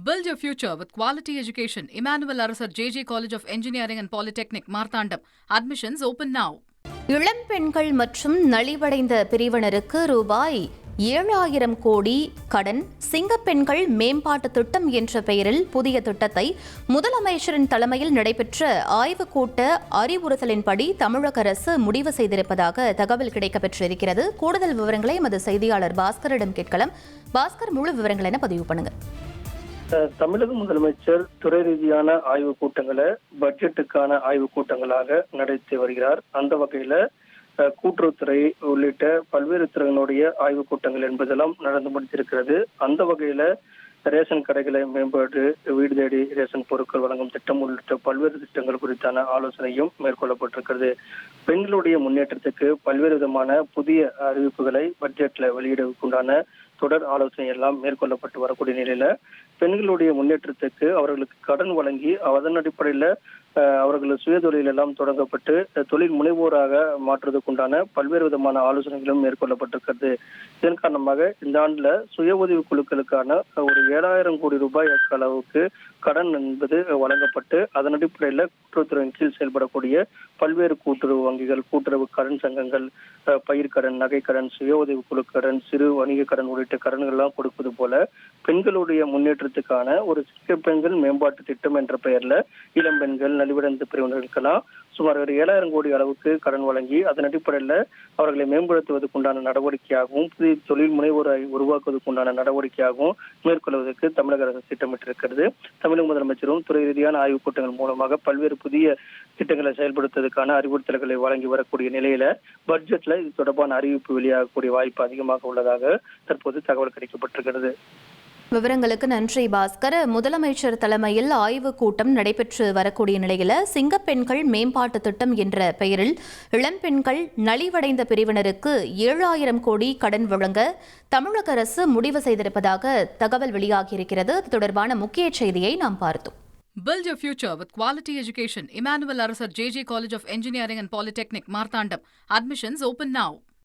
Build your future with quality education. Emmanuel Arasar JJ College of Engineering and Polytechnic, Marthandam. Admissions open now. இளம் பெண்கள் மற்றும் நலிவடைந்த பிரிவினருக்கு ரூபாய் 7,000 கோடி கடன் சிங்கப்பெண்கள் மேம்பாட்டு திட்டம் என்ற பெயரில் புதிய திட்டத்தை முதலமைச்சரின் தலைமையில் நடைபெற்ற ஆய்வுக் கூட்ட அறிவுறுத்தலின்படி தமிழக அரசு முடிவு செய்திருப்பதாக தகவல் கிடைக்கப்பெற்றிருக்கிறது. கூடுதல் விவரங்களை எமது செய்தியாளர் பாஸ்கரிடம் கேட்கலாம். பாஸ்கர், முழு விவரங்கள் என பதிவு பண்ணுங்க. தமிழக முதலமைச்சர் துறை ரீதியான ஆய்வுக் கூட்டங்களை பட்ஜெட்டுக்கான ஆய்வுக் கூட்டங்களாக நடத்தி வருகிறார். அந்த வகையில கூட்டுறவுத்துறை உள்ளிட்ட பல்வேறு துறையினுடைய ஆய்வுக் கூட்டங்கள் என்பதெல்லாம் நடந்து முடிந்திருக்கிறது. அந்த வகையில ரேஷன் கடைகளை மேம்பாடு, வீடு தேடி ரேஷன் பொருட்கள் வழங்கும் திட்டம் உள்ளிட்ட பல்வேறு திட்டங்கள் குறித்தான ஆலோசனையும் மேற்கொள்ளப்பட்டிருக்கிறது. பெண்களுடைய முன்னேற்றத்துக்கு பல்வேறு விதமான புதிய அறிவிப்புகளை பட்ஜெட்ல வெளியிடவுக்குண்டான தொடர் ஆலோசனை எல்லாம் மேற்கொள்ளப்பட்டு வரக்கூடிய நிலையில பெண்களுடைய முன்னேற்றத்துக்கு அவர்களுக்கு கடன் வழங்கி அதன் அடிப்படையில அவர்கள் சுயதொழில் எல்லாம் தொடங்கப்பட்டு தொழில் முனைவோராக மாற்றுவதற்குண்டான பல்வேறு விதமான ஆலோசனைகளும் மேற்கொள்ளப்பட்டிருக்கிறது. இதன் காரணமாக இந்த ஆண்டுல சுய உதவி குழுக்களுக்கான ஒரு 7,000 கோடி ரூபாய் அளவுக்கு கடன் என்பது வழங்கப்பட்டு அதன் அடிப்படையில் கூட்டுறவுத்துறையின் கீழ் செயல்படக்கூடிய பல்வேறு கூட்டுறவு வங்கிகள், கூட்டுறவு கடன் சங்கங்கள், பயிர்க்கடன், நகைக்கடன், சுய உதவி குழு கடன், சிறு வணிக கடன் உள்ளிட்ட கடன்கள் எல்லாம் கொடுப்பது போல பெண்களுடைய முன்னேற்றத்துக்கான ஒரு சிறிய பெண்கள் மேம்பாட்டு திட்டம் என்ற பெயர்ல இளம் பெண்கள், நலிவடைந்த பிரிவினர்களுக்கெல்லாம் சுமார் 7,000 கோடி அளவுக்கு கடன் வழங்கி அதன் அடிப்படையில் அவர்களை மேம்படுத்துவதற்குண்டான நடவடிக்கையாகவும் புதிய தொழில் முனைவோரை உருவாக்குவதற்குண்டான நடவடிக்கையாகவும் மேற்கொள்வதற்கு தமிழக அரசு திட்டமிட்டிருக்கிறது. தமிழக முதலமைச்சரும் துறை ரீதியான ஆய்வுக் கூட்டங்கள் மூலமாக பல்வேறு புதிய திட்டங்களை செயல்படுத்துவதற்கான அறிவுறுத்தல்களை வழங்கி வரக்கூடிய நிலையில பட்ஜெட்ல இது தொடர்பான அறிவிப்பு வெளியாகக்கூடிய வாய்ப்பு அதிகமாக உள்ளதாக தற்போது தகவல் கிடைக்கப்பட்டிருக்கிறது. விவரங்களுக்கு நன்றி பாஸ்கர். முதலமைச்சர் தலைமையில் ஆய்வுக் கூட்டம் நடைபெற்று வரக்கூடிய நிலையில் சிங்கப்பெண்கள் மேம்பாட்டு திட்டம் என்ற பெயரில் இளம்பெண்கள் நலிவடைந்த பிரிவினருக்கு 7,000 கோடி கடன் வழங்க தமிழக அரசு முடிவு செய்திருப்பதாக தகவல் வெளியாகியிருக்கிறது. அது தொடர்பான முக்கிய செய்தியை நாம் பார்த்தோம். Build your future with quality education. Emmanuel Arasar JJ College of Engineering and Polytechnic, Marthandam. Admissions open now.